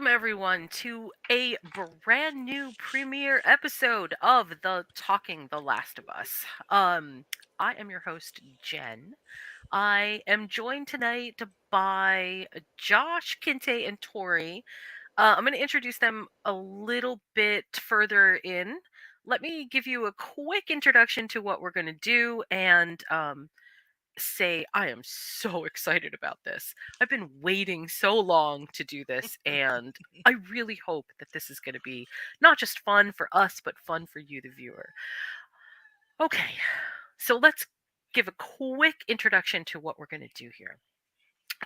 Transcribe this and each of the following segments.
Welcome everyone to a brand new premiere episode of the Talking the Last of Us. I am your host Jen. I am joined tonight by Josh, Kinte, and Tori. I'm going to introduce them a little bit further in. Let me give you a quick introduction to what we're going to do and say I am so excited about this. I've been waiting so long to do this, and I really hope that this is going to be not just fun for us, but fun for you, the viewer. Okay, so let's give a quick introduction to what we're going to do here.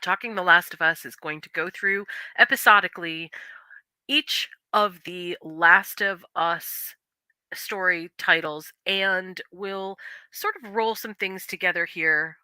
Talking The Last of Us is going to go through episodically each of the Last of Us story titles, and we'll sort of roll some things together here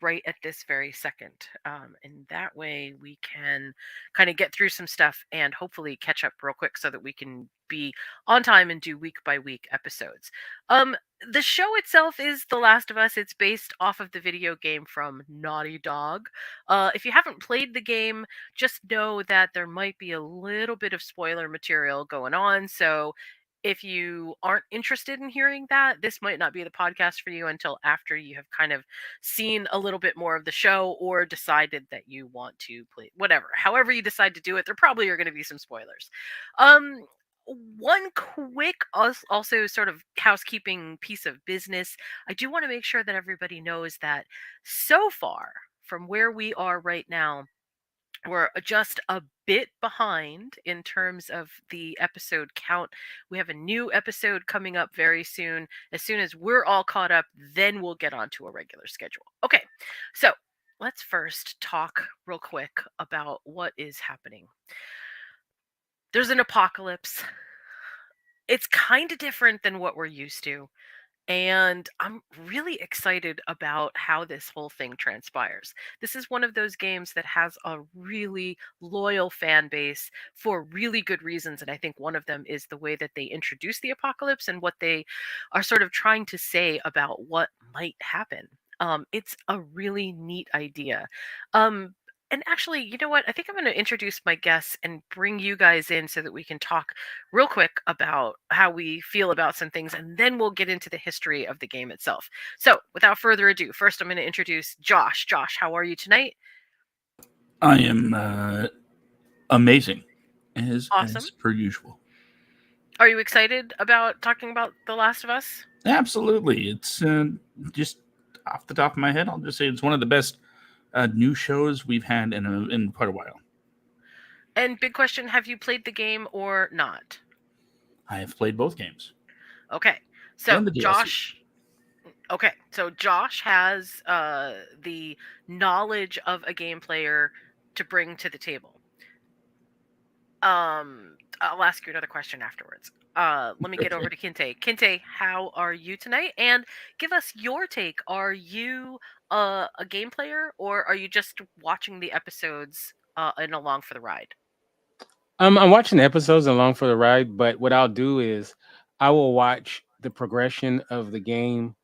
right at this very second. And that way we can kind of get through some stuff and hopefully catch up real quick so that we can be on time and do week by week episodes. Um, the show itself is The Last of Us. It's based off of the video game from Naughty Dog. If you haven't played the game, just know that there might be a little bit of spoiler material going on. So if you aren't interested in hearing that, this might not be the podcast for you until after you have kind of seen a little bit more of the show or decided that you want to play whatever. However you decide to do it, there probably are going to be some spoilers. Um one quick also sort of housekeeping piece of business. I do want to make sure that everybody knows that so far from where we are right now, we're just a bit behind in terms of the episode count. We have a new episode coming up very soon. As soon as we're all caught up, then we'll get onto a regular schedule. Okay, so let's first talk real quick about what is happening. There's an apocalypse. It's kind of different than what we're used to. And I'm really excited about how this whole thing transpires. This is one of those games that has a really loyal fan base for really good reasons. And I think one of them is the way that they introduce the apocalypse and what they are sort of trying to say about what might happen. It's a really neat idea. Um, and actually, you know what? I think I'm going to introduce my guests and bring you guys in so that we can talk real quick about how we feel about some things, and then we'll get into the history of the game itself. So, without further ado, first I'm going to introduce Josh. Josh, how are you tonight? I am amazing, Awesome. as per usual. Are you excited about talking about The Last of Us? Absolutely, it's just off the top of my head. I'll just say it's one of the best new shows we've had in quite a while. And big question, have you played the game or not? I have played both games Okay. So, and the DLC. Josh, okay. So Josh has the knowledge of a game player to bring to the table. I'll ask you another question afterwards. Let me get over Okay. to Kinte. Kinte, how are you tonight? And give us your take. Are you a game player, or are you just watching the episodes and along for the ride? I'm watching the episodes along for the ride, but what I'll do is I will watch the progression of the game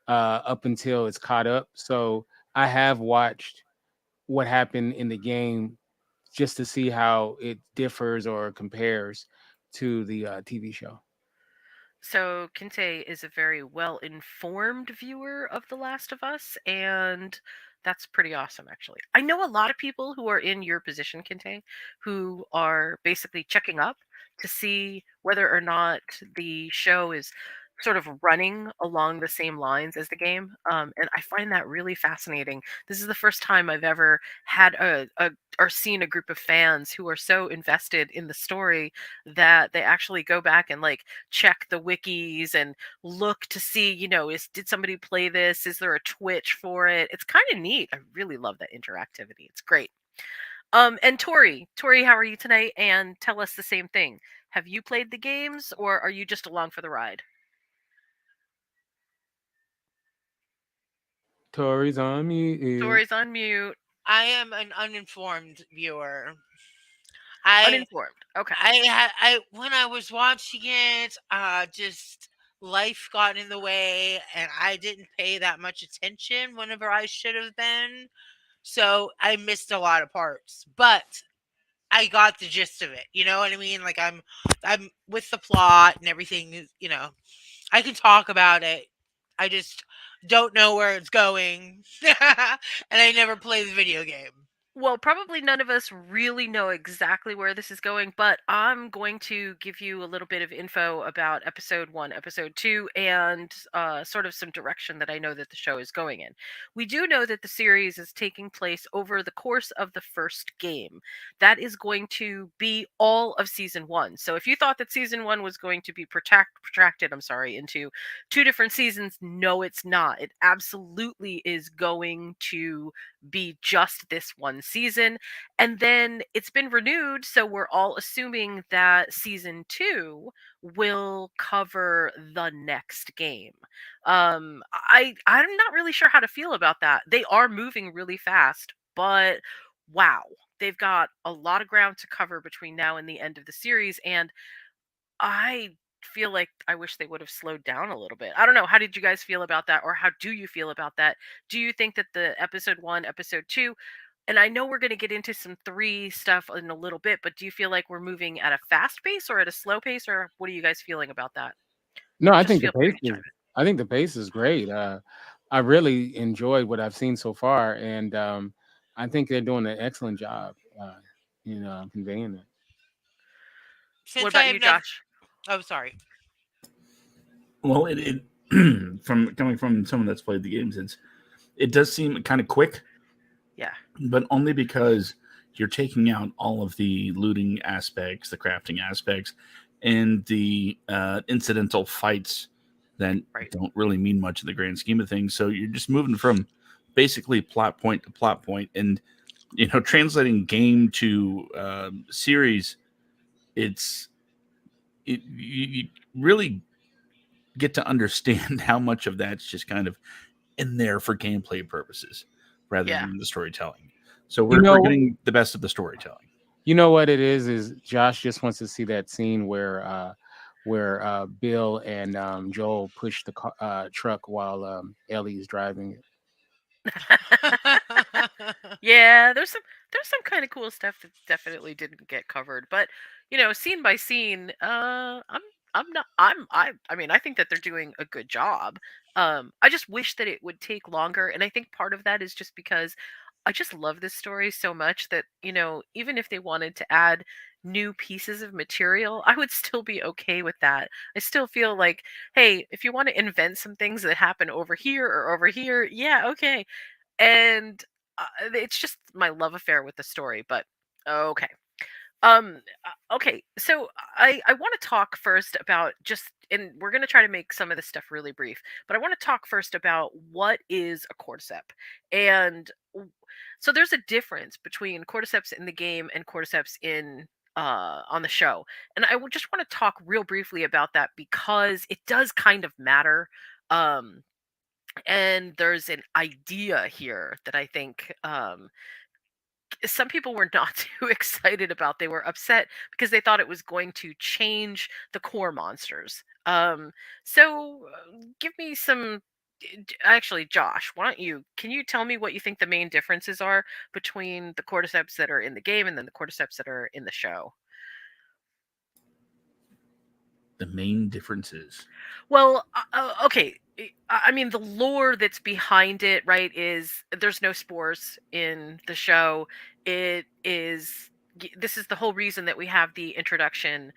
up until it's caught up. So I have watched what happened in the game just to see how it differs or compares to the TV show. So Kinte is a very well informed viewer of The Last of Us, and that's pretty awesome, actually. I know a lot of people who are in your position, Kinte, who are basically checking up to see whether or not the show is sort of running along the same lines as the game. And I find that really fascinating. This is the first time I've ever had a or seen a group of fans who are so invested in the story that they actually go back and like check the wikis and look to see, is did somebody play this? Is there a Twitch for it? It's kind of neat. I really love that interactivity. It's great. And Tori, how are you tonight? And tell us the same thing. Have you played the games, or are you just along for the ride? Tori's on mute. Tori's on mute, I am an uninformed viewer. I uninformed. Okay. I when I was watching it, just life got in the way, and I didn't pay that much attention whenever I should have been. So I missed a lot of parts. But I got the gist of it. You know what I mean? Like I'm with the plot and everything. I can talk about it. I just don't know where it's going, and I never play the video game. Well, probably none of us really know exactly where this is going, but I'm going to give you a little bit of info about episode one, episode two, and sort of some direction that I know that the show is going in. We do know that the series is taking place over the course of the first game. That is going to be all of season one. So if you thought that season one was going to be protracted, I'm sorry, into two different seasons, no, it's not. It absolutely is going to be just this one season. And then it's been renewed. So we're all assuming that season two will cover the next game. I'm not really sure how to feel about that. They are moving really fast, but wow, they've got a lot of ground to cover between now and the end of the series. And I feel like I wish they would have slowed down a little bit. I don't know. How did you guys feel about that? Or how do you feel about that? Do you think that the episode one, episode two, and I know we're going to get into some three stuff in a little bit, but do you feel like we're moving at a fast pace or at a slow pace? Or what are you guys feeling about that? No, I Just think the feel free pace to chime is. I think the pace is great. I really enjoyed what I've seen so far, and I think they're doing an excellent job. Conveying it. in. What Since I about have you, never, Josh? oh sorry, Well, it from coming from someone that's played the games, it does seem kind of quick, Yeah. but only because you're taking out all of the looting aspects, the crafting aspects, and the incidental fights that Right. don't really mean much in the grand scheme of things. So you're just moving from basically plot point to plot point, and translating game to series. It's you really get to understand how much of that's just kind of in there for gameplay purposes rather Yeah. than the storytelling. So You we're know, getting the best of the storytelling. you know what it is? Is Josh just wants to see that scene where Bill and Joel push the truck while Ellie's driving it. Yeah, there's some kind of cool stuff that definitely didn't get covered, but scene by scene, I'm not I mean, I think that they're doing a good job. I just wish that it would take longer, and I think part of that is just because I just love this story so much that, even if they wanted to add new pieces of material, I would still be okay with that. I still feel like, hey, if you want to invent some things that happen over here or over here, yeah, okay. And it's just my love affair with the story, but okay. Okay, so I want to talk first about just, and we're going to try to make some of this stuff really brief, but I want to talk first about what is a cordyceps. And so there's a difference between cordyceps in the game and cordyceps in on the show. And I just want to talk real briefly about that because it does kind of matter. Um and there's an idea here that I think some people were not too excited about. They were upset because they thought it was going to change the core monsters. So give me some. Actually, Josh, why don't you? Can you tell me what you think the main differences are between the cordyceps that are in the game and then the cordyceps that are in the show? The main differences. Well, okay. I mean, the lore that's behind it, right, is there's no spores in the show. It is. This is the whole reason that we have the introduction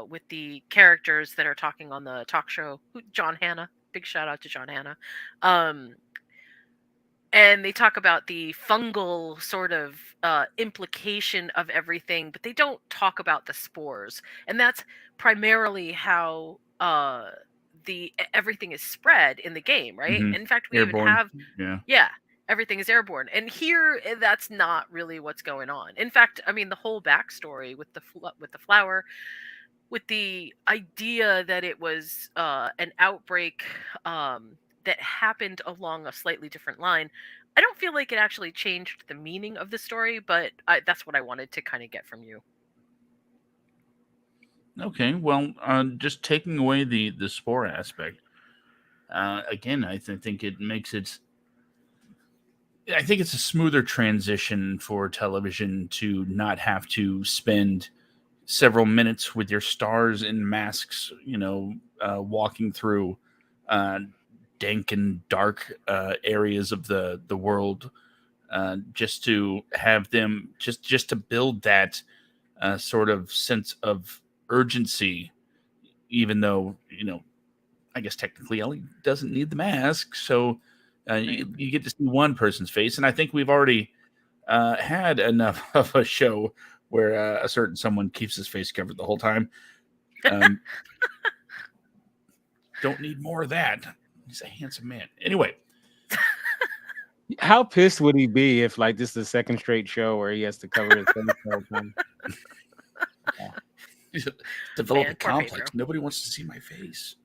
with the characters that are talking on the talk show. John Hanna. Big shout out to John Hanna. Um, and they talk about the fungal sort of implication of everything, but they don't talk about the spores, and that's primarily how everything is spread in the game, right? Mm-hmm. In fact, we even Airborne. have, Yeah. yeah, everything is airborne, and here that's not really what's going on. In fact, I mean, the whole backstory with with the flower, with the idea that it was an outbreak that happened along a slightly different line. I don't feel like it actually changed the meaning of the story, but that's what I wanted to kind of get from you. Okay. Well, just taking away the spore aspect. Again, I think it makes I think it's a smoother transition for television to not have to spend several minutes with your stars in masks, walking through uh, dank and dark areas of the world, just to have them just to build that sort of sense of urgency. Even though I guess technically Ellie doesn't need the mask, so Right. you get to see one person's face, and I think we've already had enough of a show where a certain someone keeps his face covered the whole time. Um, don't need more of that. He's a handsome man. Anyway, How pissed would he be if like this is the second straight show where he has to cover his face the whole time? develop a Man, poor Pedro. complex. Nobody wants to see my face.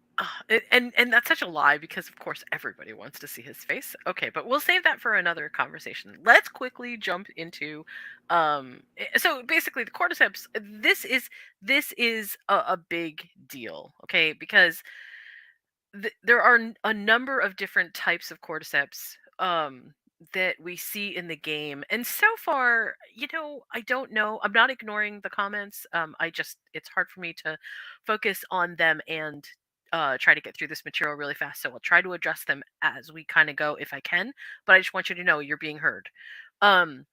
And that's such a lie because of course everybody wants to see his face. Okay, but we'll save that for another conversation. Let's quickly jump into so basically the cordyceps. This is a big deal, okay? Because there are a number of different types of cordyceps that we see in the game, and so far, I don't know. I'm not ignoring the comments. I just it's hard for me to focus on them and try to get through this material really fast. So I'll try to address them as we kind of go if I can. But I just want you to know you're being heard. Um,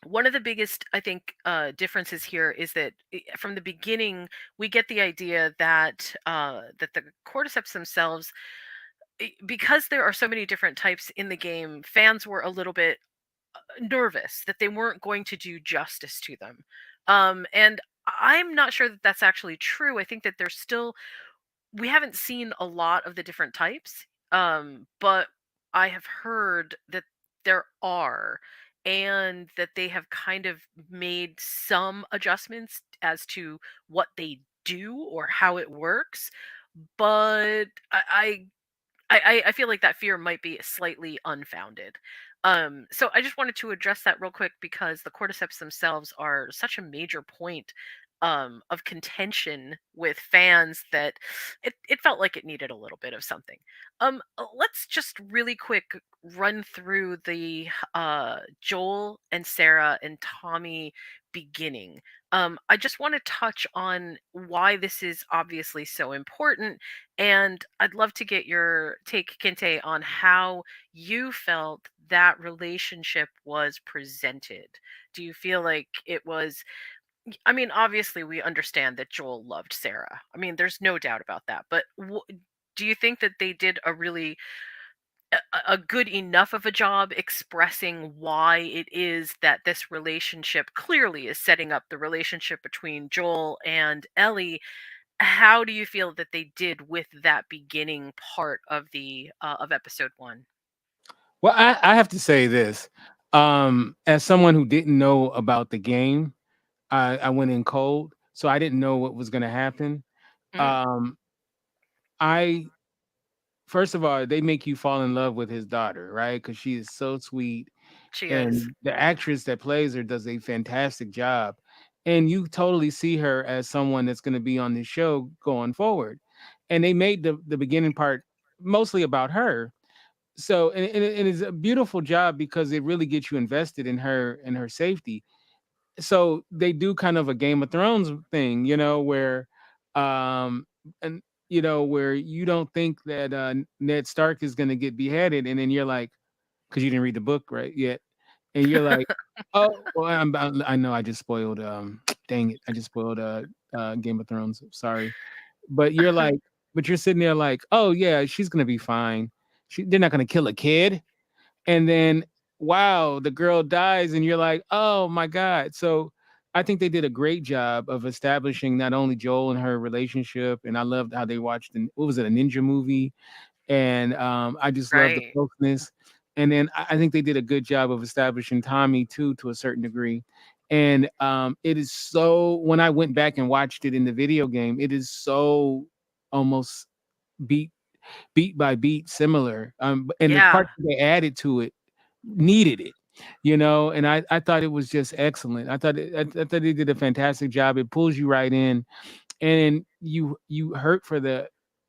One of the biggest, I think, differences here is that from the beginning we get the idea that that the cordyceps themselves, because there are so many different types in the game, fans were a little bit nervous that they weren't going to do justice to them. And I'm not sure that that's actually true. I think that there's still we haven't seen a lot of the different types, but I have heard that there are, and that they have kind of made some adjustments as to what they do or how it works. But I feel like that fear might be slightly unfounded. So I just wanted to address that real quick because the cordyceps themselves are such a major point of contention with fans that it felt like it needed a little bit of something. Let's just really quick run through the Joel and Sarah and Tommy beginning. I just want to touch on why this is obviously so important, and I'd love to get your take, Kinte, on how you felt that relationship was presented. Do you feel like it was? I mean, obviously, we understand that Joel loved Sarah. I mean, there's no doubt about that. But do you think that they did a really a good enough of a job expressing why it is that this relationship clearly is setting up the relationship between Joel and Ellie? How do you feel that they did with that beginning part of the of episode 1? Well, I have to say this. As someone who didn't know about the game, I went in cold, so I didn't know what was going to happen. Mm, Um, I First of all, they make you fall in love with his daughter, right? Because she is so sweet, she is. and the actress that plays her does a fantastic job. And you totally see her as someone that's going to be on this show going forward. And they made the beginning part mostly about her. So, and it's a beautiful job because it really gets you invested in her and her safety. So they do kind of a Game of Thrones thing, where and where you don't think that Ned Stark is going to get beheaded, and then you're like, because you didn't read the book right yet, and you're like, oh, well, I know I just spoiled. Dang it, I just spoiled Game of Thrones. Sorry, but you're sitting there like, oh yeah, she's gonna be fine. They're not gonna kill a kid, and then wow, the girl dies, and you're like, oh my god. So I think they did a great job of establishing not only Joel and her relationship, and I loved how they watched what was it, a ninja movie, and I just love the Right. closeness. And then I think they did a good job of establishing Tommy too, to a certain degree. And it is so, when I went back and watched it in the video game, it is so almost beat beat by beat similar. And the Yeah. part that they added to it needed it, and I thought it was just excellent. I thought they did a fantastic job. It pulls you right in, and you hurt for the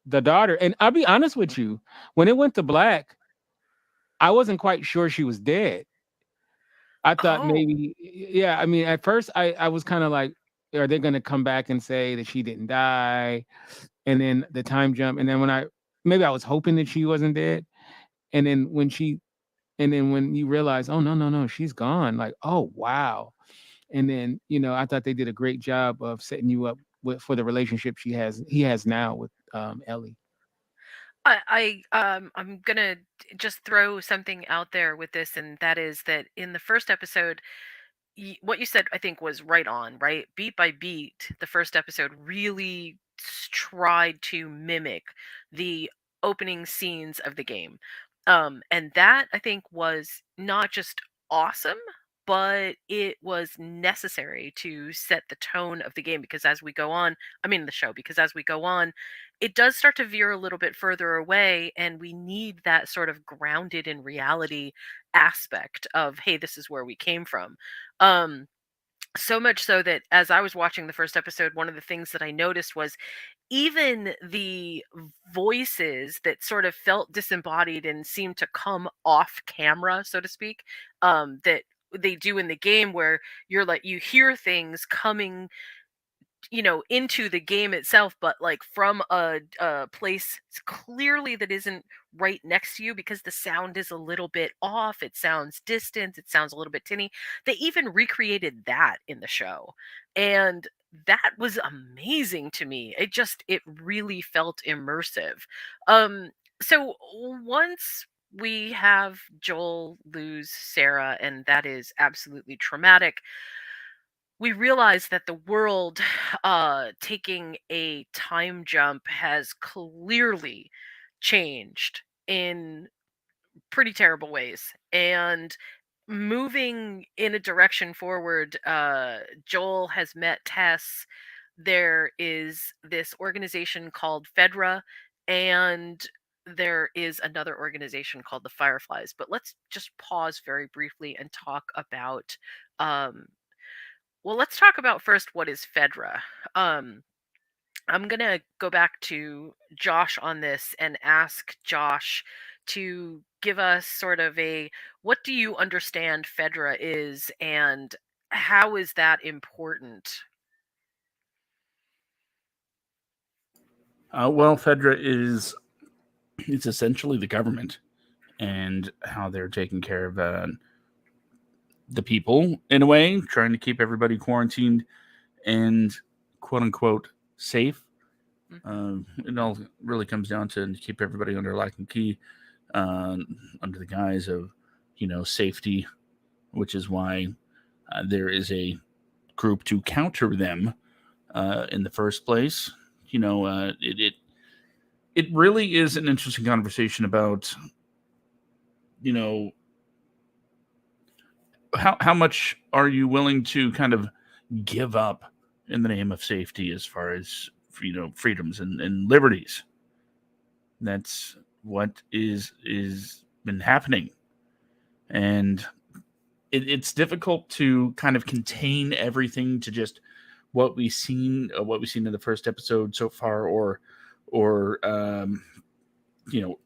daughter. And I'll be honest with you, when it went to black, I wasn't quite sure she was dead. I thought Oh, maybe, yeah. I mean, at first, I was kind of like, are they going to come back and say that she didn't die? And then the time jump, and then when maybe I was hoping that she wasn't dead, and then when you realize, oh no, no, no, she's gone. Like, oh wow. And then I thought they did a great job of setting you up for the relationship he has now with Ellie. I'm gonna just throw something out there with this, and that is that in the first episode, what you said I think was right on, right? Beat by beat, the first episode really tried to mimic the opening scenes of the game. And that I think was not just awesome, but it was necessary to set the tone of the game, because as we go on, I mean the show, because as we go on, it does start to veer a little bit further away, and we need that sort of grounded in reality aspect of, hey, this is where we came from. um so much so that as I was watching the first episode, one of the things that I noticed was even the voices that sort of felt disembodied and seemed to come off camera, so to speak, that they do in the game, where you're like, you hear things coming, into the game itself, but like from a place clearly that isn't right next to you, because the sound is a little bit off, it sounds distant, it sounds a little bit tinny. They even recreated that in the show, and that was amazing to me. It really felt immersive. um so once we have Joel lose Sarah, and that is absolutely traumatic, we realize that the world, taking a time jump, has clearly changed in pretty terrible ways. And moving in a direction forward, Joel has met Tess. There is this organization called Fedra, and there is another organization called the Fireflies. But let's just pause very briefly and talk about um, well, let's talk about first what is Fedra. Um, I'm gonna go back to Josh on this and ask Josh to give us sort of a, what do you understand Fedra is, and how is that important? Well, Fedra is it's essentially the government and how they're taking care of the people in a way, trying to keep everybody quarantined and quote unquote safe. Mhm. It all really comes down to keep everybody under lock and key, uh, under the guise of safety, which is why there is a group to counter them in the first place. It really is an interesting conversation about you know how much are you willing to kind of give up in the name of safety as far as freedoms and liberties. That's what is been happening, and it's difficult to kind of contain everything to just what we've seen in the first episode so far, or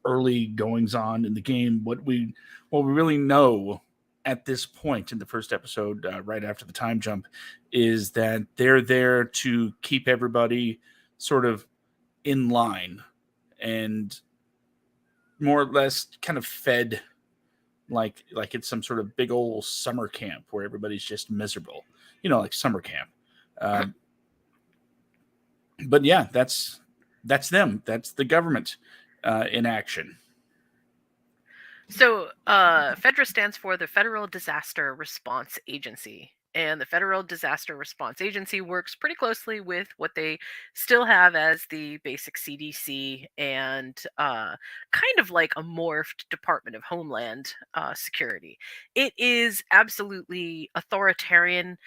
early goings on in the game. What we really know at this point in the first episode, right after the time jump, is that they're there to keep everybody sort of in line and more or less kind of fed, like it's some sort of big old summer camp where everybody's just miserable, like summer camp. Um, but yeah, that's them. That's the government in action. So, FEDRA stands for the Federal Disaster Response Agency. And the Federal Disaster Response Agency works pretty closely with what they still have as the basic CDC, and kind of like a morphed Department of Homeland Security. It is absolutely authoritarian.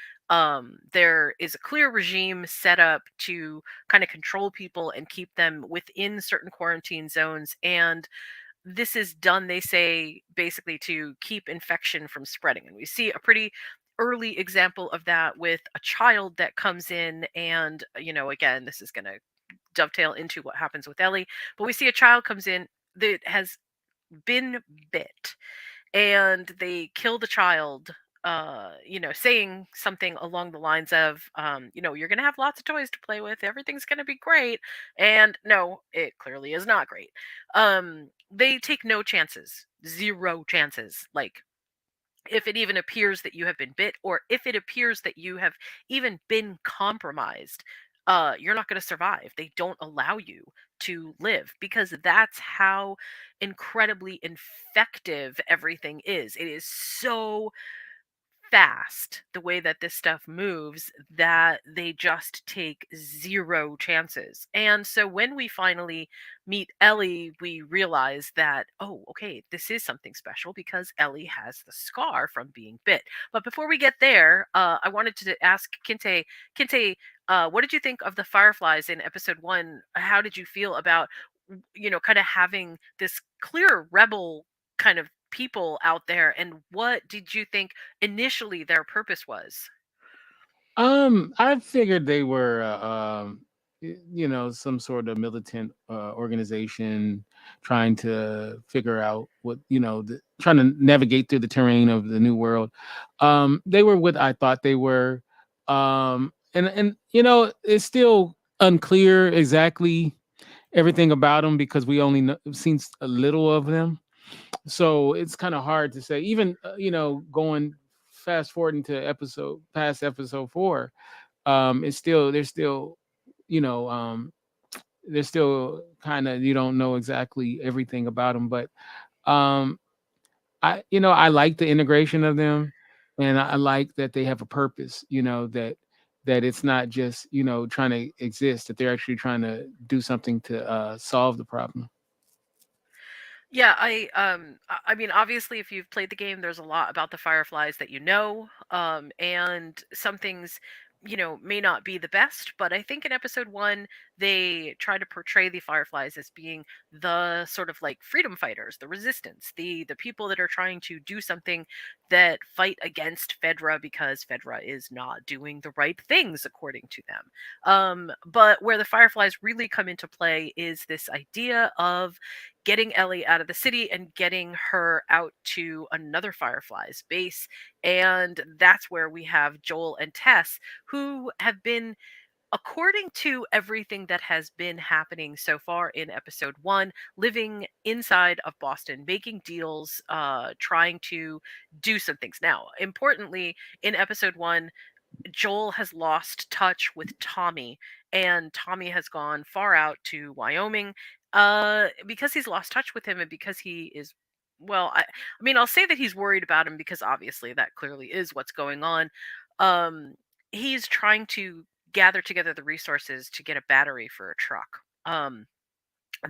There is a clear regime set up to kind of control people and keep them within certain quarantine zones. And this is done, they say, basically to keep infection from spreading. And we see a pretty early example of that with a child that comes in, and again, this is going to dovetail into what happens with Ellie, but we see a child comes in that has been bit, and they kill the child, saying something along the lines of, you're going to have lots of toys to play with, everything's going to be great. And no, it clearly is not great. They take no chances, zero chances. Like, if it even appears that you have been bit, or if it appears that you have even been compromised, you're not going to survive. They don't allow you to live, because that's how incredibly infective everything is. It is so fast the way that this stuff moves that they just take zero chances. And so when we finally meet Ellie, we realize that, oh, okay, this is something special because Ellie has the scar from being bit. But before we get there, I wanted to ask Kinte. Kinte, what did you think of the fireflies in episode 1? How did you feel about, kind of having this clear rebel kind of people out there, and what did you think initially their purpose was? I figured they were, some sort of militant organization trying to figure out what, trying to navigate through the terrain of the new world. They were what I thought they were, and it's still unclear exactly everything about them because we only seen a little of them. So it's kind of hard to say. Even going fast forward into episode 4, it's still there's still you know there's still kind of you don't know exactly everything about them, but um I like the integration of them, and I like that they have a purpose, that it's not just trying to exist, that they're actually trying to do something to solve the problem. Yeah, I mean, obviously, if you've played the game, there's a lot about the Fireflies that you know, and some things, may not be the best. But I think in episode 1, they try to portray the Fireflies as being the sort of like freedom fighters, the resistance, the people that are trying to do something that fight against Fedra because Fedra is not doing the right things according to them. But where the Fireflies really come into play is this idea of getting Ellie out of the city and getting her out to another Fireflies base. And that's where we have Joel and Tess, who have been, according to everything that has been happening so far in episode 1, living inside of Boston, making deals, trying to do some things. Now, importantly, in episode 1, Joel has lost touch with Tommy, and Tommy has gone far out to Wyoming, because he's lost touch with him, and because he is, well, I mean, I'll say that he's worried about him because obviously that clearly is what's going on. Um, he's trying to gather together the resources to get a battery for a truck.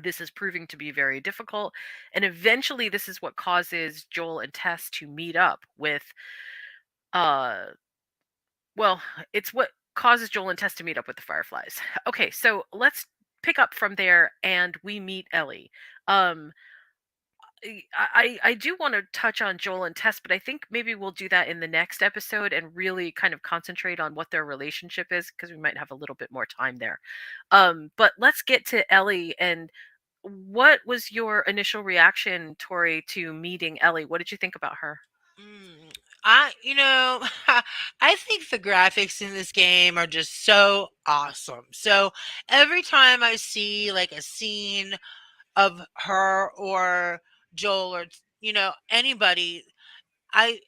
This is proving to be very difficult, and eventually, this is what causes Joel and Tess to meet up with, uh, well, it's what causes Joel and Tess to meet up with the Fireflies. Okay, so let's pick up from there, and we meet Ellie. Um, I do want to touch on Joel and Tess, but I think maybe we'll do that in the next episode and really kind of concentrate on what their relationship is, because we might have a little bit more time there. But let's get to Ellie. And what was your initial reaction, Tori, to meeting Ellie? What did you think about her? Mm, I think the graphics in this game are just so awesome. So every time I see like a scene of her or Joel or anybody, I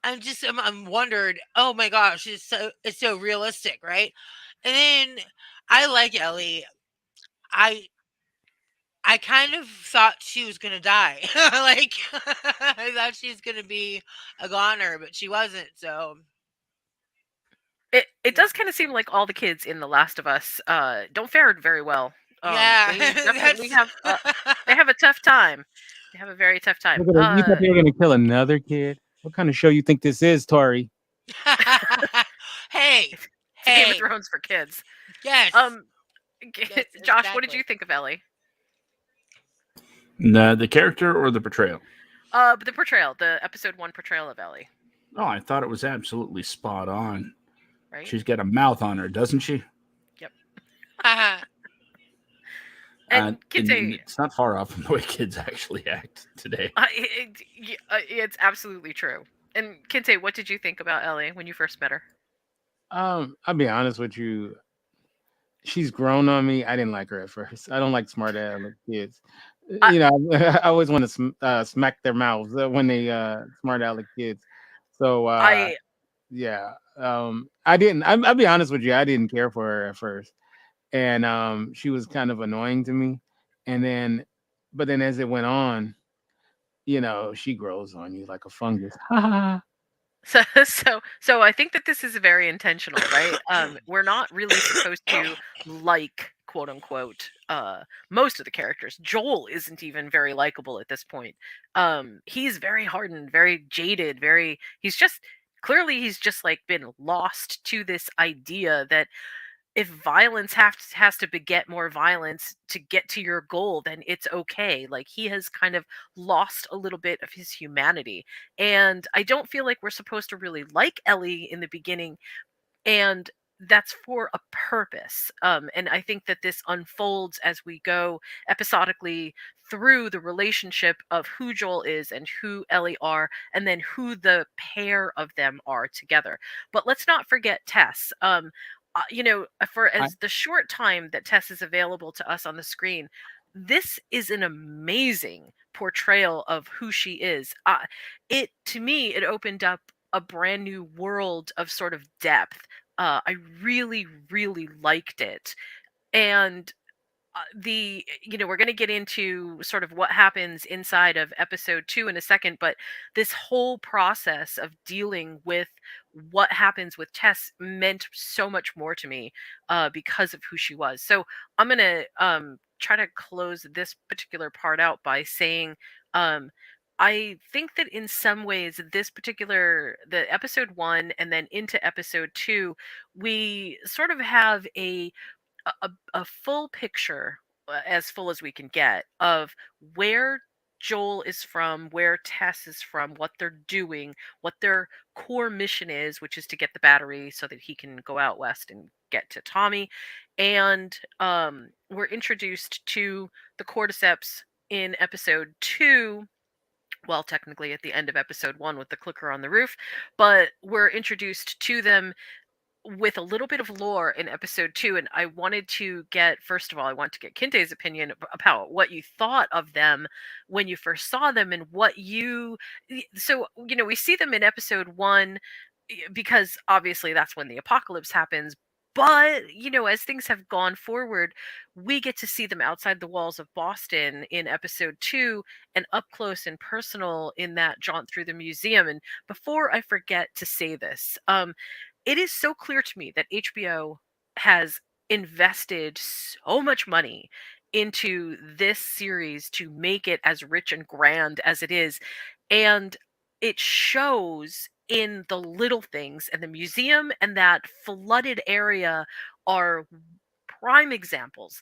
I'm wondered. Oh my gosh, it's so realistic, right? And then I like Ellie. I I kind of thought she was gonna die. Like I thought she was gonna be a goner, but she wasn't. So It yeah, does kind of seem like all the kids in The Last of Us don't fare very well. yeah, They definitely that's. have, they have a tough time. They have a very tough time. You thought they were going to kill another kid? What kind of show you think this is, Tori? Hey, It's a Game of hey, Thrones for kids. yes, Um, yes, Josh, what did you exactly. think of Ellie? The character or the portrayal? The portrayal, the episode 1 portrayal of Ellie, Oh, I thought it was absolutely spot on. right? She's got a mouth on her, doesn't she? Yep. And And Kinte, it's not far off from the way kids actually act today. it's absolutely true. And Kinte, what did you think about Ellie when you first met her? I'll be honest with you. She's grown on me. I didn't like her at first. I don't like smart aleck kids. I, I always want to smack their mouths when they smart aleck kids. So I, yeah, I didn't. I'll be honest with you. I didn't care for her at first, and she was kind of annoying to me. And then, but then as it went on, she grows on you like a fungus. Ha ha ha. so I think that this is very intentional, right? We're not really supposed to like, quote unquote, most of the characters. Joel isn't even very likable at this point. He's very hardened, very jaded, very. He's just like been lost to this idea that if violence has to beget more violence to get to your goal, then it's okay. Like, he has kind of lost a little bit of his humanity, and I don't feel like we're supposed to really like Ellie in the beginning, and that's for a purpose. And I think that this unfolds as we go episodically through the relationship of who Joel is and who Ellie are, and then who the pair of them are together. But let's not forget Tess. For I, as the short time that Tess is available to us on the screen, this is an amazing portrayal of who she is. It to me, it opened up a brand new world of sort of depth. I really, really liked it. And we're going to get into sort of what happens inside of episode 2 in a second, but this whole process of dealing with what happens with Tess meant so much more to me because of who she was. So I'm going to try to close this particular part out by saying um, I think that in some ways the episode 1 and then into episode 2, we sort of have a full picture, as full as we can get, of where Joel is from, where Tess is from, what they're doing, what their core mission is, which is to get the battery so that he can go out west and get to Tommy. And we're introduced to the cordyceps in episode 2. Well, technically at the end of episode 1 with the clicker on the roof, but we're introduced to them with a little bit of lore in episode 2. And I wanted to get, first of all, I want to get Kinte's opinion about what you thought of them when you first saw them, and so we see them in episode 1 because obviously that's when the apocalypse happens. But as things have gone forward, we get to see them outside the walls of Boston in episode 2, and up close and personal in that jaunt through the museum. And before I forget to say this, it is so clear to me that HBO has invested so much money into this series to make it as rich and grand as it is. And it shows in the little things, and the museum and that flooded area are prime examples.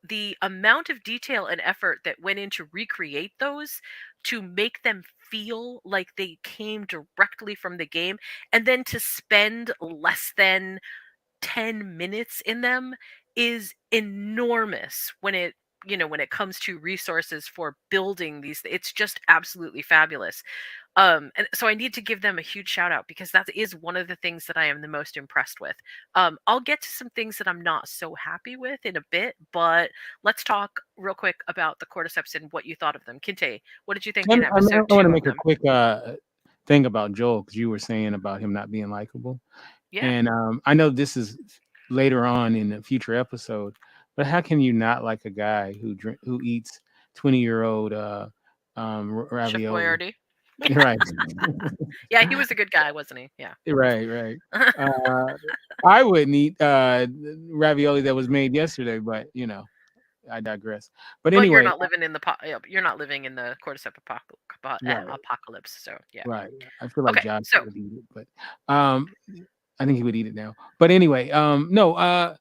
The amount of detail and effort that went in to recreate those, to make them feel like they came directly from the game, and then to spend less than 10 minutes in them, is enormous when it comes to resources for building these. It's just absolutely fabulous. And so I need to give them a huge shout out, because that is one of the things that I am the most impressed with. I'll get to some things that I'm not so happy with in a bit, but let's talk real quick about the cordyceps and what you thought of them. Kinte, what did you think in episode I want to 2 of make a them? quick thing about Joel, because you were saying about him not being likable. Yeah. And I know this is later on in a future episode, but how can you not like a guy who eats 20-year-old Chef ravioli? Boyardee. Right, Yeah, he was a good guy, wasn't he? Yeah. right, right. Uh, I wouldn't eat ravioli that was made yesterday, but I digress. But But you're anyway, not living in you're not living in the cordyceps right, apocalypse, so yeah. right. I feel like Okay, Josh so would eat it, but I think he would eat it now. But anyway, no.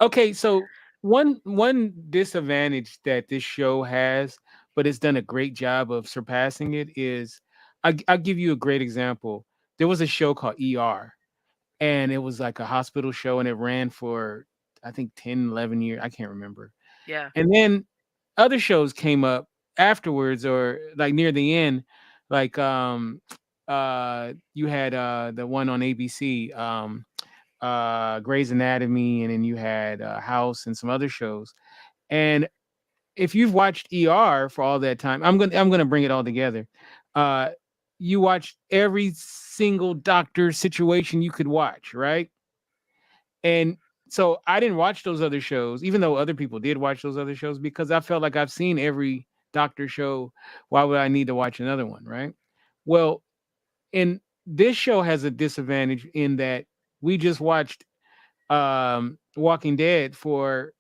Okay. So one disadvantage that this show has, but it's done a great job of surpassing it, is I'll give you a great example. There was a show called ER, and it was like a hospital show, and it ran for I think 10, 11 years. I can't remember. Yeah. And then other shows came up afterwards, or like near the end, like you had the one on ABC, Grey's Anatomy, and then you had House and some other shows. And if you've watched ER for all that time, I'm gonna bring it all together. Uh, you watched every single doctor situation you could watch, right? And so I didn't watch those other shows, even though other people did watch those other shows, because I felt like I've seen every doctor show. Why would I need to watch another one, right? Well, and this show has a disadvantage in that we just watched Walking Dead for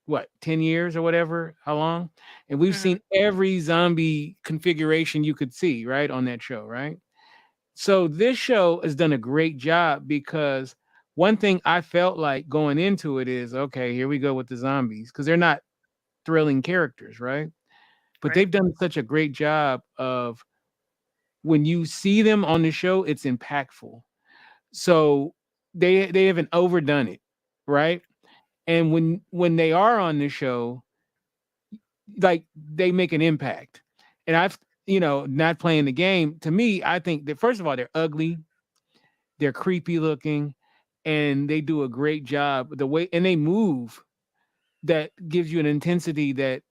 what, 10 years or whatever, how long? And we've Hmm. seen every zombie configuration you could see, right, on that show, right? So this show has done a great job because one thing I felt like going into it is, okay, here we go with the zombies, because they're not thrilling characters, right? But Right. they've done such a great job of when you see them on the show, it's impactful. So they haven't overdone it, right? And when they are on the show, like they make an impact. And I've, not playing the game, to me, I think that first of all, they're ugly, they're creepy looking, and they do a great job. The way and they move, that gives you an intensity that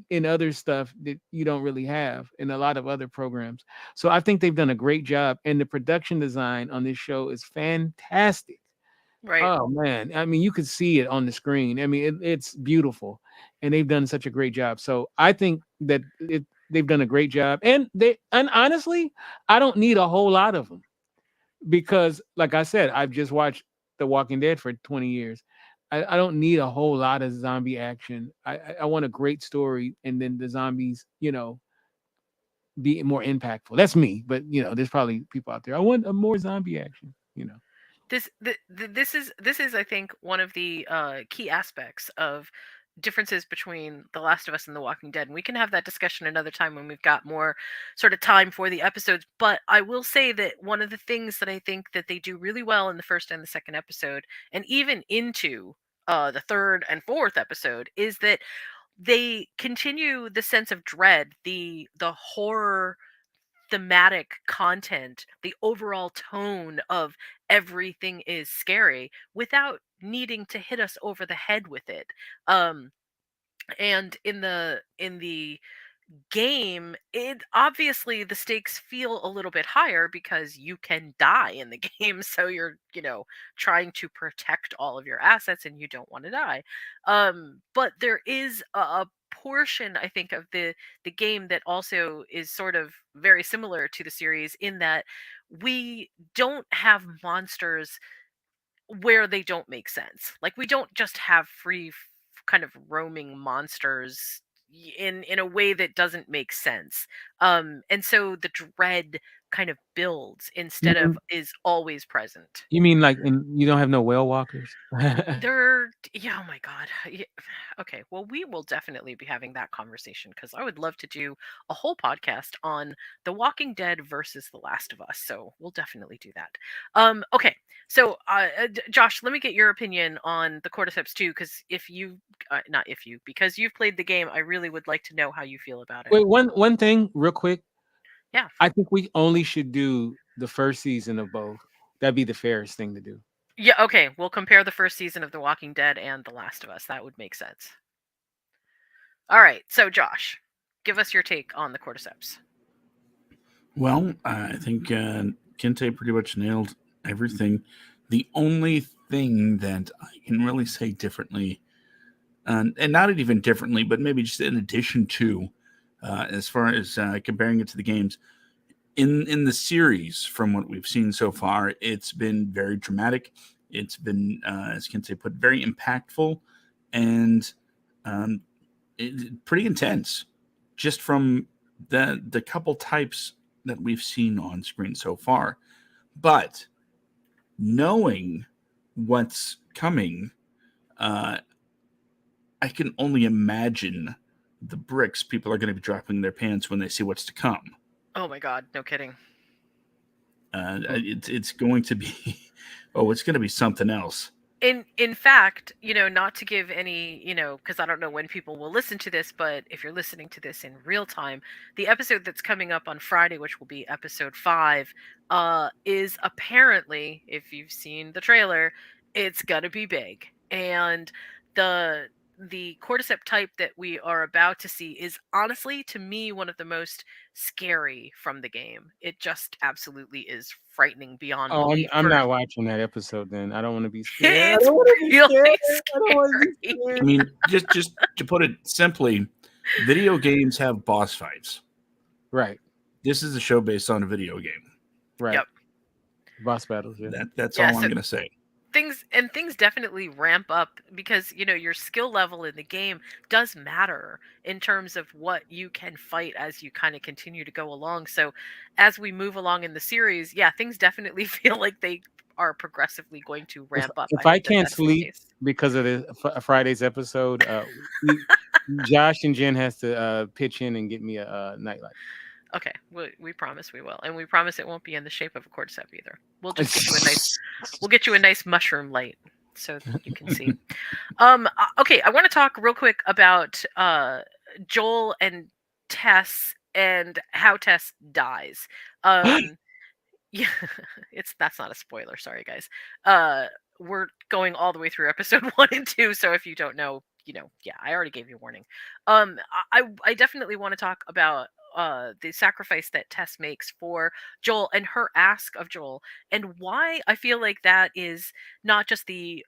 in other stuff that you don't really have in a lot of other programs. So I think they've done a great job, and the production design on this show is fantastic. Right. Oh man, I mean, you could see it on the screen. I mean, it's beautiful, and they've done such a great job. So I think that they've done a great job, and honestly, I don't need a whole lot of them because, like I said, I've just watched The Walking Dead for 20 years. I don't need a whole lot of zombie action. I want a great story, and then the zombies, be more impactful. That's me, but there's probably people out there. I want a more zombie action. This is I think one of the key aspects of differences between The Last of Us and The Walking Dead. And we can have that discussion another time when we've got more sort of time for the episodes. But I will say that one of the things that I think that they do really well in the first and the second episode, and even into the third and fourth episode, is that they continue the sense of dread, the horror thematic content, the overall tone of everything is scary without needing to hit us over the head with it. Um and in the game, it obviously the stakes feel a little bit higher because you can die in the game, so you're, trying to protect all of your assets and you don't want to die. But there is a portion, I think, of the game that also is sort of very similar to the series in that we don't have monsters where they don't make sense. Like we don't just have kind of roaming monsters in a way that doesn't make sense. And so the dread kind of builds You instead of mean is always present. you mean like you don't have no whale walkers? Yeah, oh my god. Okay, well, we will definitely be having that conversation because I would love to do a whole podcast on The Walking Dead versus The Last of Us. So we'll definitely do that. Okay, so Josh, let me get your opinion on the cordyceps too, because if you, not if you, because you've played the game, I really would like to know how you feel about it. Wait, one thing real quick. Yeah, I think we only should do the first season of both. That'd be the fairest thing to do. yeah. Okay, we'll compare the first season of The Walking Dead and The Last of Us. That would make sense. All right, so Josh, give us your take on the cordyceps. Well, I think Kinte pretty much nailed everything. The only thing that I can really say differently, and not even differently, but maybe just in addition to, as far as comparing it to the games, in the series, from what we've seen so far, it's been very dramatic. It's been, as Kinte put, very impactful and um, pretty intense, just from the couple types that we've seen on screen so far. But knowing what's coming, uh, I can only imagine the bricks people are going to be dropping in their pants when they see what's to come. Oh my god, no kidding. Oh, It's going to be, oh, it's going to be something else. in fact, not to give any, because I don't know when people will listen to this, but if you're listening to this in real time, the episode that's coming up on Friday, which will be episode 5, is apparently, if you've seen the trailer, it's gonna be big. And the the cordyceps type that we are about to see is honestly, to me, one of the most scary from the game. It just absolutely is frightening beyond Oh, I'm belief I'm for not watching that episode then. I don't want to be scared. I it's don't want to be scared. really I don't want to be scary. I scared. mean, just to put it simply, video games have boss fights. Right, This is a show based on a video game. right. Yep. Boss battles, yeah. That's Yeah, all I'm so gonna say. things definitely ramp up because your skill level in the game does matter in terms of what you can fight as you kind of continue to go along. So as we move along in the series, yeah, things definitely feel like they are progressively going to If ramp up. I if I hope that can't that's the sleep case. because of the Friday's episode, we, Josh and Jen has to pitch in and get me a, nightlight. Okay, we promise we will, and we promise it won't be in the shape of a cordyceps either. We'll get you a nice mushroom light so you can see. Okay, I want to talk real quick about Joel and Tess and how Tess dies. Um, yeah, that's not a spoiler. Sorry, guys. Uh, we're going all the way through episode 1 and 2, so if you don't know, yeah, I already gave you a warning. I definitely want to talk about the sacrifice that Tess makes for Joel and her ask of Joel, and why I feel like that is not just the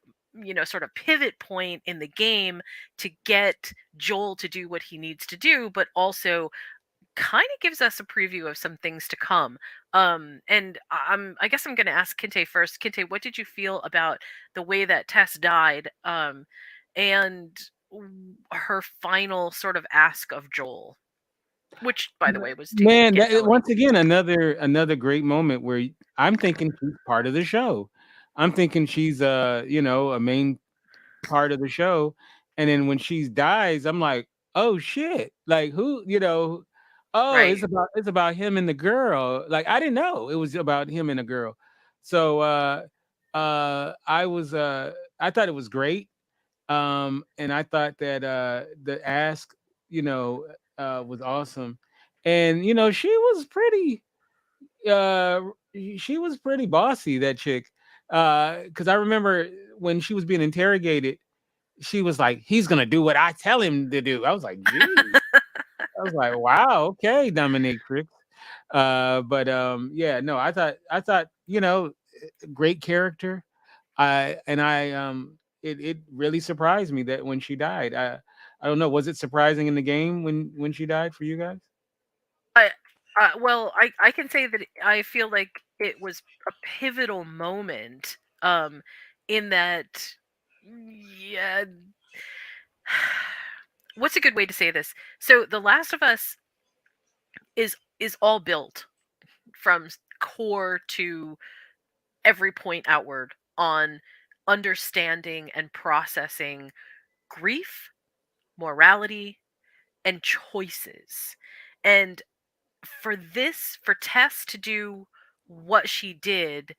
sort of pivot point in the game to get Joel to do what he needs to do, but also kind of gives us a preview of some things to come. And I guess I'm going to ask Kinte first. Kinte, what did you feel about the way that Tess died, and her final sort of ask of Joel, which, by the way, was to Man, get Ellie. once again another great moment where I'm thinking she's part of the show. I'm thinking she's a main part of the show, and then when she dies, I'm like, oh shit, like who oh, Right. it's about him and the girl. Like I didn't know it was about him and the girl. So I was I thought it was great. And I thought that the ask, you know, was awesome. And she was pretty uh she was pretty bossy, that chick. Because I remember when she was being interrogated, she was like, he's gonna do what I tell him to do. I was like, geez. I was like, wow, okay, Dominique Cricks. But yeah, no, I thought, great character. It really surprised me that when she died. I don't know, was it surprising in the game when she died for you guys? I, well, I can say that I feel like it was a pivotal moment. In that, yeah. What's a good way to say this? So, The Last of Us is all built from core to every point outward on understanding and processing grief, morality, and choices. And for Tess to do what she did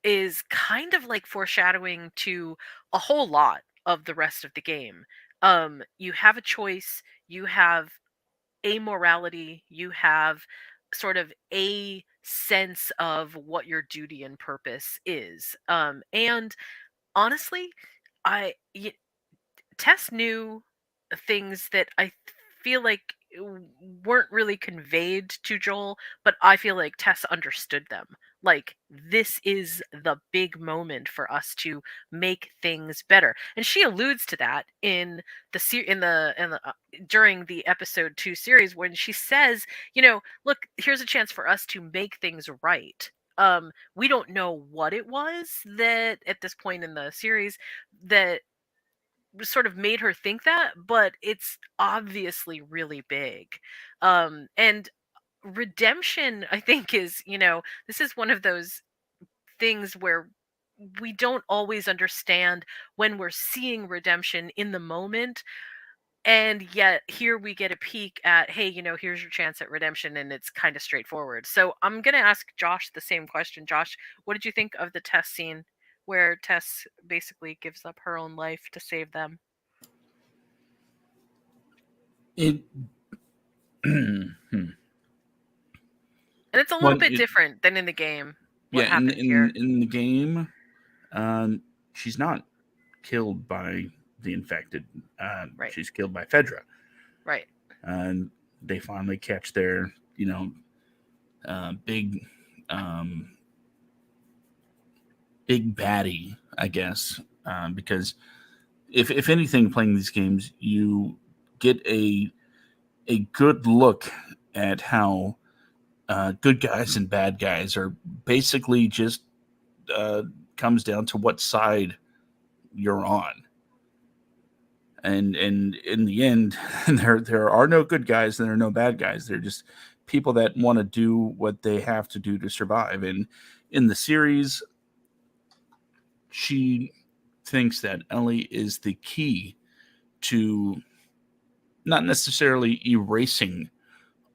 is kind of like foreshadowing to a whole lot of the rest of the game. You have a choice, you have a morality, you have sort of a sense of what your duty and purpose is. And honestly, I Tess knew things that I feel like weren't really conveyed to Joel, but I feel like Tess understood them. Like, this is the big moment for us to make things better, and she alludes to that in the during the episode 2 series when she says, look, here's a chance for us to make things right. We don't know what it was that at this point in the series that sort of made her think that, but it's obviously really big. And redemption, I think, is, this is one of those things where we don't always understand when we're seeing redemption in the moment. And yet here we get a peek at, hey, here's your chance at redemption, and it's kind of straightforward. So I'm going to ask Josh the same question. Josh, what did you think of the test scene where Tess basically gives up her own life to save them. It And it's a little well, bit different than in the game. yeah, What happens here? in the game, she's not killed by the infected. Right, She's killed by Fedra, right, and they finally catch their big um, big baddie, I guess, because if anything, playing these games, you get a good look at how good guys and bad guys are basically just uh, comes down to what side you're on. And in the end, there are no good guys and there are no bad guys. They're just people that want to do what they have to do to survive. And in the series, she thinks that Ellie is the key to not necessarily erasing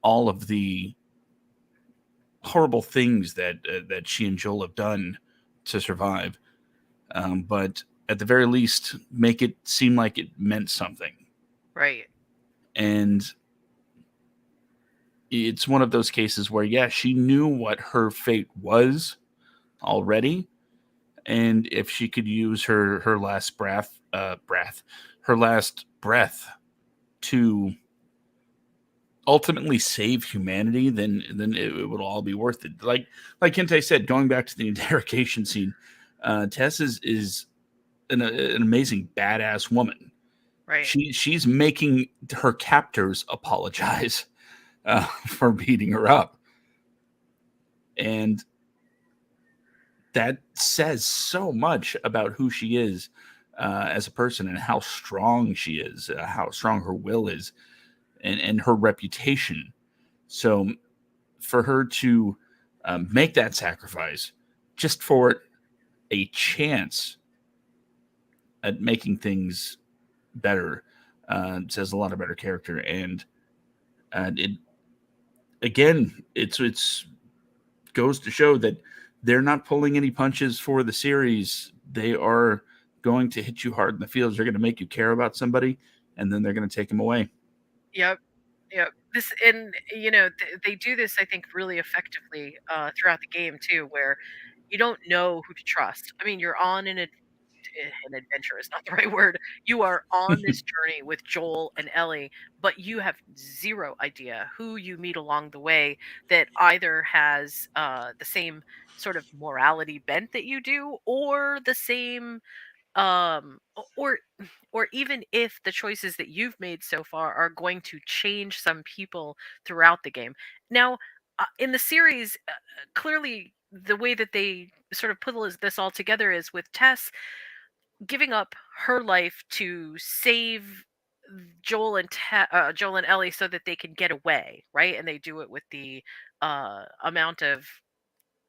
all of the horrible things that she and Joel have done to survive, but at the very least, make it seem like it meant something. right. And it's one of those cases where, yeah, she knew what her fate was already, and if she could use her last her last breath to ultimately save humanity, then it would all be worth it. Like Kinte said, going back to the interrogation scene, Tess is an amazing badass woman. Right. She's making her captors apologize for beating her up, and that says so much about who she is as a person and how strong she is, how strong her will is, and her reputation. So for her to make that sacrifice just for a chance at making things better says a lot about her character. And it again, it's goes to show that they're not pulling any punches for the series. They are going to hit you hard in the feels. They're going to make you care about somebody, and then they're going to take them away. Yep. Yep. This and they do this I think really effectively throughout the game too, where you don't know who to trust. I mean, you're on an adventure is not the right word. You are on this journey with Joel and Ellie, but you have zero idea who you meet along the way that either has the same sort of morality bent that you do, or the same or even if the choices that you've made so far are going to change some people throughout the game. Now, in the series, clearly the way that they sort of put this all together is with Tess giving up her life to save Joel and Ellie so that they can get away, right? And they do it with the amount of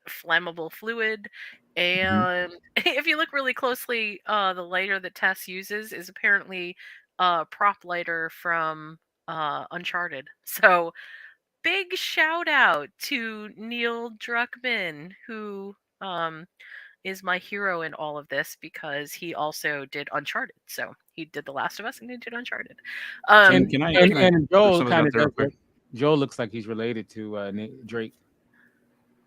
flammable fluid. Mhm. And if you look really closely, the lighter that Tess uses is apparently a prop lighter from Uncharted. So big shout out to Neil Druckmann, who is my hero in all of this because he also did Uncharted. So he did The Last of Us and he did Uncharted. Can Um, can I and can I And put Joel something kind out of there real does quick? look. Joel looks like he's related to Drake.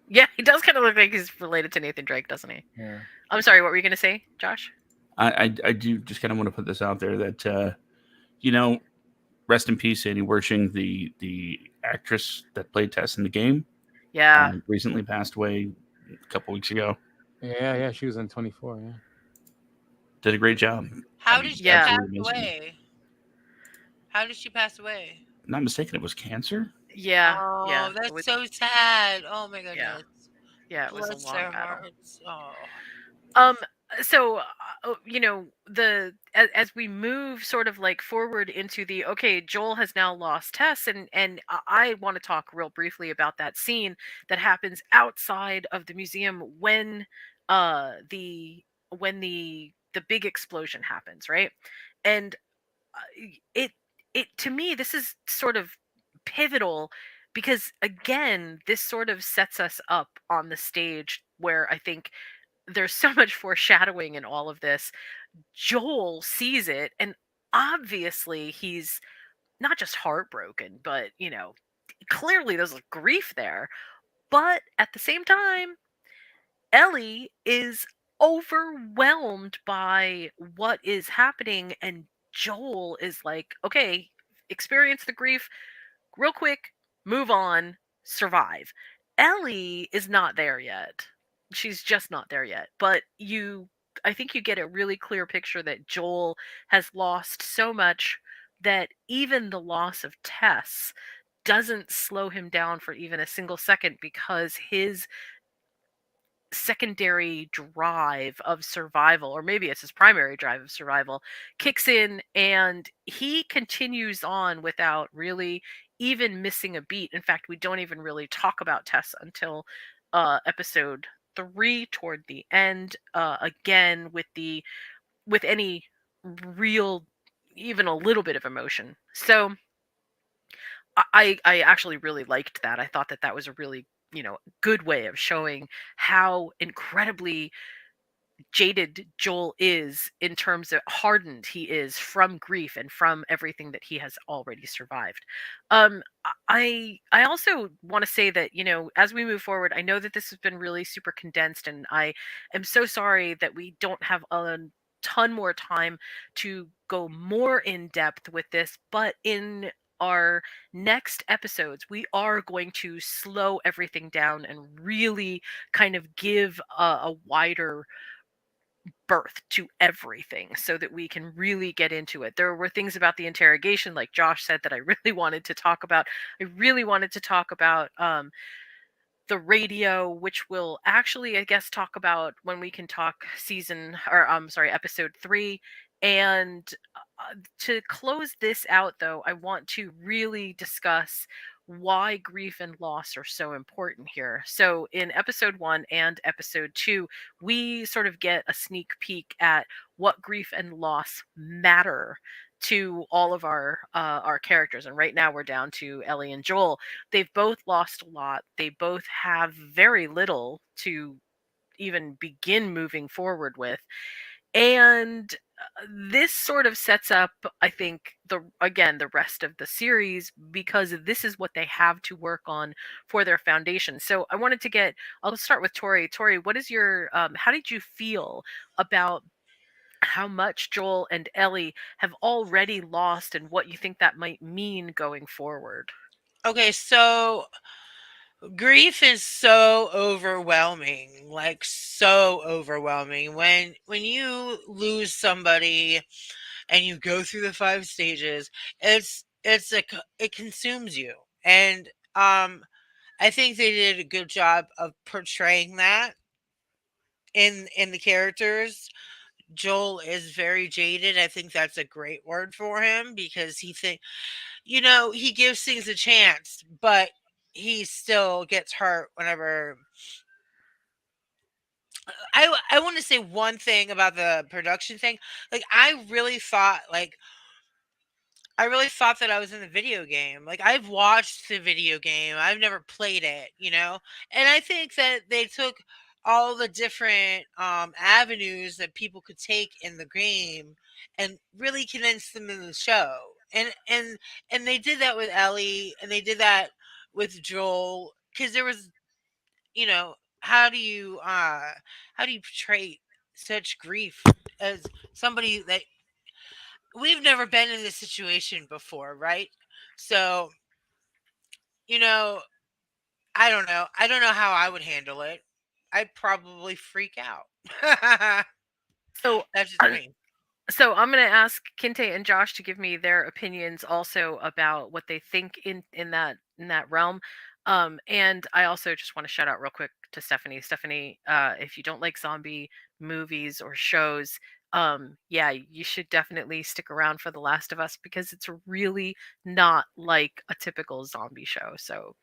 yeah, he does kind of look like he's related to Nathan Drake, doesn't he? Yeah. I'm sorry, what were you going to say, Josh? I do just kind of want to put this out there that you know, rest in peace, Annie Wershing, the actress that played Tess in the game, Yeah. recently passed away a couple weeks ago. Yeah. She was on 24. Yeah. Did a great job. I How did mean, she Yeah. pass absolutely amazing. away? How did she pass away? Not mistaken, it was cancer. Yeah. Yeah. Oh, It that's was. so sad. Oh my Yeah. goodness. Yeah. It was a Bless long their battle. hearts. Oh. Um. So, as we move sort of like forward into the okay, Joel has now lost Tess, and I want to talk real briefly about that scene that happens outside of the museum when the big explosion happens, right? And it it to me this is sort of pivotal because again this sort of sets us up on the stage where I think there's so much foreshadowing in all of this. Joel sees it, and obviously he's not just heartbroken, but, clearly there's grief there. But at the same time, Ellie is overwhelmed by what is happening, and Joel is like, okay, experience the grief real quick, move on, survive. Ellie is not there yet. She's just not there yet. But I think you get a really clear picture that Joel has lost so much that even the loss of Tess doesn't slow him down for even a single second, because his secondary drive of survival, or maybe it's his primary drive of survival, kicks in, and he continues on without really even missing a beat. In fact, we don't even really talk about Tess until episode 3 toward the end, again with any real, even a little bit of emotion. So I actually really liked that. I thought that that was a really, good way of showing how incredibly jaded Joel is, in terms of hardened he is from grief and from everything that he has already survived. I also want to say that, as we move forward, I know that this has been really super condensed, and I am so sorry that we don't have a ton more time to go more in depth with this, but in our next episodes we are going to slow everything down and really kind of give a wider birth to everything, so that we can really get into it. There were things about the interrogation, like Josh said, that I really wanted to talk about. I really wanted to talk about the radio, which we'll actually, I guess, talk about when we can talk season, or sorry, episode 3. And to close this out, though, I want to really discuss why grief and loss are so important here. So in episode 1 and episode 2, we sort of get a sneak peek at what grief and loss matter to all of our characters. And right now we're down to Ellie and Joel. They've both lost a lot. They both have very little to even begin moving forward with. And this sort of sets up, I think, the rest of the series, because this is what they have to work on for their foundation. So I wanted to get, I'll start with Tori. Tori, what is your how did you feel about how much Joel and Ellie have already lost, and what you think that might mean going forward? Okay, so grief is so overwhelming, like so overwhelming. When you lose somebody and you go through the 5 stages, it consumes you. And I think they did a good job of portraying that in the characters. Joel is very jaded. I think that's a great word for him, because he gives things a chance, but he still gets hurt whenever. I want to say one thing about the production thing. Like I really thought that I was in the video game. Like, I've watched the video game. I've never played it. And I think that they took all the different avenues that people could take in the game and really condensed them in the show. And they did that with Ellie, and they did that with Joel, because there was, you know, how do you portray such grief as somebody that we've never been in this situation before, right? So, you know, I don't know. I don't know how I would handle it. I'd probably freak out. So That's just me. So I'm going to ask Kinte and Josh to give me their opinions also about what they think in that realm. And I also just want to shout out real quick to Stephanie. Stephanie, if you don't like zombie movies or shows, yeah, you should definitely stick around for The Last of Us, because it's really not like a typical zombie show. So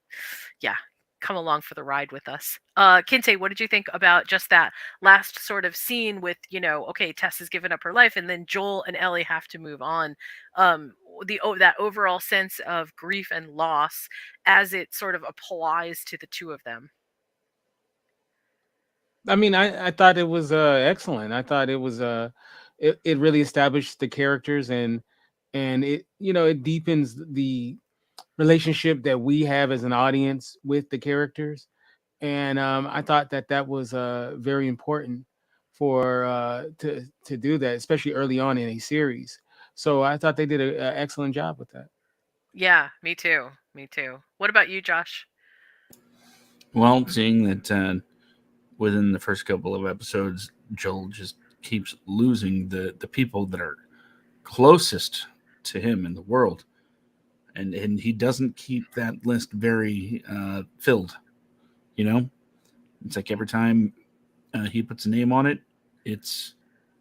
yeah, come along for the ride with us. Kinte, what did you think about just that last sort of scene with, okay, Tess has given up her life, and then Joel and Ellie have to move on. That overall sense of grief and loss as it sort of applies to the two of them. I mean, I thought it was excellent. I thought it was it really established the characters, and it, it deepens the relationship that we have as an audience with the characters. And I thought that that was very important for to do that, especially early on in a series. So I thought they did an excellent job with that. Yeah, me too. Me too. What about you, Josh? Well, seeing that within the first couple of episodes, Joel just keeps losing the people that are closest to him in the world, and he doesn't keep that list very filled. You know, it's like every time he puts a name on it, it's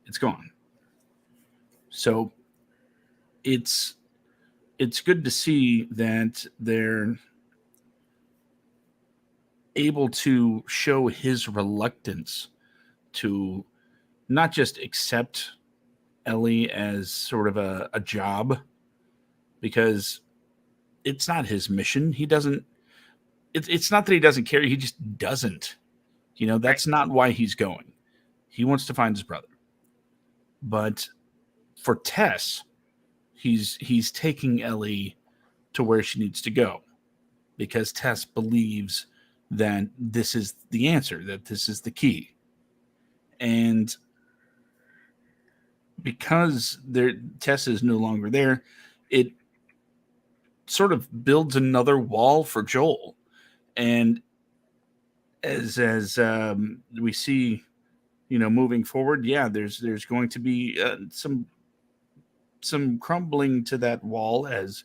it's gone. So it's it's good to see that they're able to show his reluctance to not just accept Ellie as sort of a job, because it's not his mission. He doesn't. It's not that he doesn't care. He just doesn't. Right. That's not why he's going. He wants to find his brother. But for Tess, he's taking Ellie to where she needs to go, because Tess believes that this is the answer, that this is the key. And because Tess is no longer there, it sort of builds another wall for Joel. And as we see, moving forward, yeah, there's going to be some crumbling to that wall as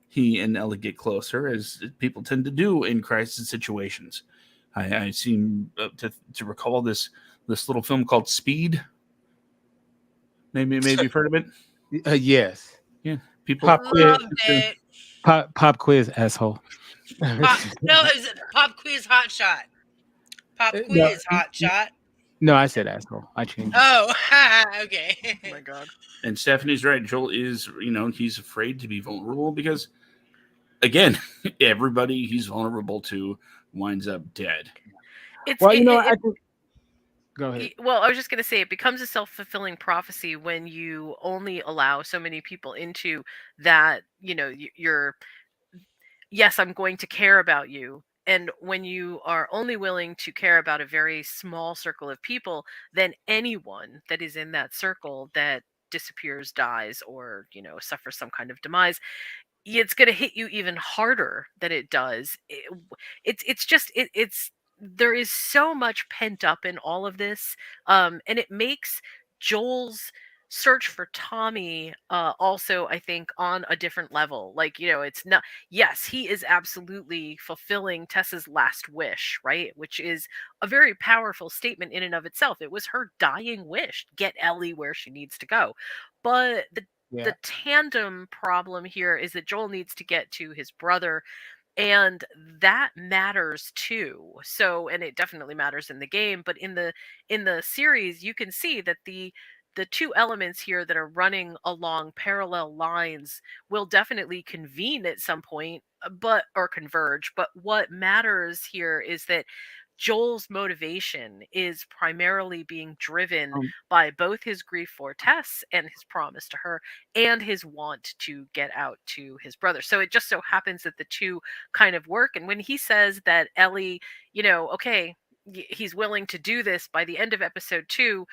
he and Ellie get closer, as people tend to do in crisis situations. I seem to recall this little film called Speed. Maybe you've heard of it. Yes, Yeah, people. pop quiz, Loved it. pop quiz, asshole. No, is it Pop Quiz Hot Shot? Pop No, Quiz Hot Shot. no, I said asshole. I changed it. Oh, okay. Oh my god. And Stephanie's right. Joel is, he's afraid to be vulnerable because, again, everybody he's vulnerable to winds up dead. It's Well, it, I it, think. Go ahead. well, I was just going to say it becomes a self-fulfilling prophecy when you only allow so many people into that, you're yes, I'm going to care about you. And when you are only willing to care about a very small circle of people, then anyone that is in that circle that disappears, dies, or, suffers some kind of demise, it's going to hit you even harder than it does. It's just it's there is so much pent up in all of this, and it makes Joel's search for Tommy also, I think, on a different level. Like, it's not, yes, he is absolutely fulfilling Tessa's last wish, right, which is a very powerful statement in and of itself. It was her dying wish, get Ellie where she needs to go. But the Yeah. tandem problem here is that Joel needs to get to his brother, and that matters too. So, and it definitely matters in the game, but in the series you can see that the two elements here that are running along parallel lines will definitely convene at some point, but or converge. But what matters here is that Joel's motivation is primarily being driven Um, by both his grief for Tess and his promise to her, and his want to get out to his brother. So it just so happens that the two kind of work. And when he says that Ellie, okay, he's willing to do this by the end of episode 2,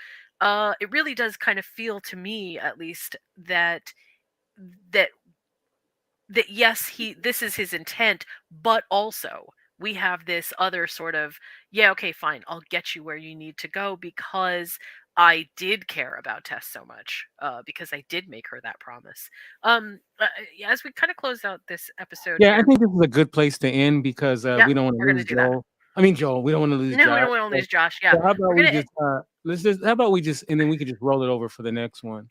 it really does kind of feel to me, at least, that that yes, he this is his intent, but also we have this other sort of, yeah, okay, fine, I'll get you where you need to go because I did care about Tess so much, because I did make her that promise. Yeah, as we kind of close out this episode yeah, I here, think this is a good place to end because yeah, we don't want to we're gonna lose do that. Joel. I mean Joel. We don't want to lose No, we don't Josh. want to So, lose Josh. Yeah, so how we're about we gonna. just let's just how about we just and then we could just roll it over for the next one.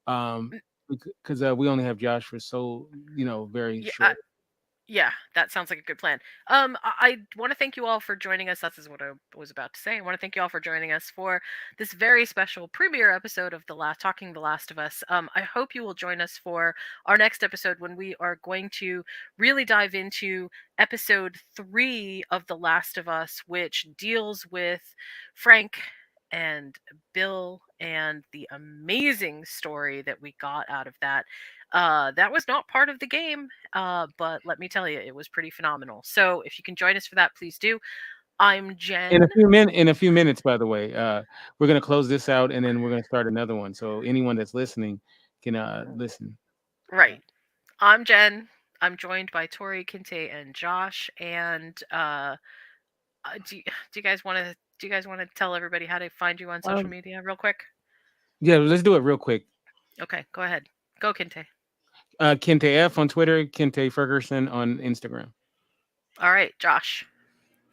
Um, because we only have Josh for so very Yeah, short. Yeah, that sounds like a good plan. I want to thank you all for joining us. That's what I was about to say. I want to thank you all for joining us for this very special premiere episode of Talking the Last of Us. I hope you will join us for our next episode when we are going to really dive into episode 3 of The Last of Us, which deals with Frank and Bill and the amazing story that we got out of that. That was not part of the game, but let me tell you, it was pretty phenomenal. So if you can join us for that, please do. I'm In Jen. a few minutes, by the way, we're gonna close this out and then we're gonna start another one. So anyone that's listening can listen. Right. I'm Jen. I'm joined by Tori, Kinte, and Josh. And do you guys want to tell everybody how to find you on social Um, media real quick? yeah, let's do it real quick. Okay, go ahead. Go, Kinte. Kinte F on Twitter, Kinte Ferguson on Instagram. All right, Josh.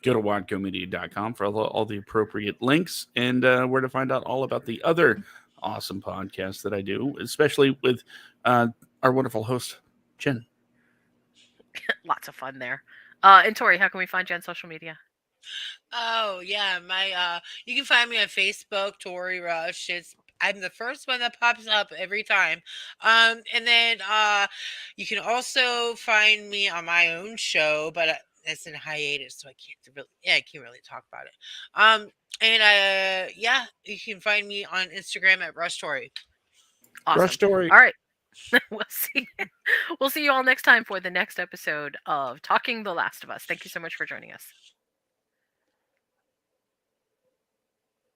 Go to wadcomedia.com for all the appropriate links and where to find out all about the other awesome podcasts that I do, especially with our wonderful host, Jen. Lots of fun there. And Tori, how can we find you on social media? Oh yeah, my you can find me on Facebook, Tori Rush. I'm the first one that pops up every time. And then you can also find me on my own show, but it's in hiatus, so I can't really talk about it. And yeah, you can find me on Instagram at Rush Tori. Rush Awesome. Story. All right. we'll see. We'll see you all next time for the next episode of Talking the Last of Us. Thank you so much for joining us.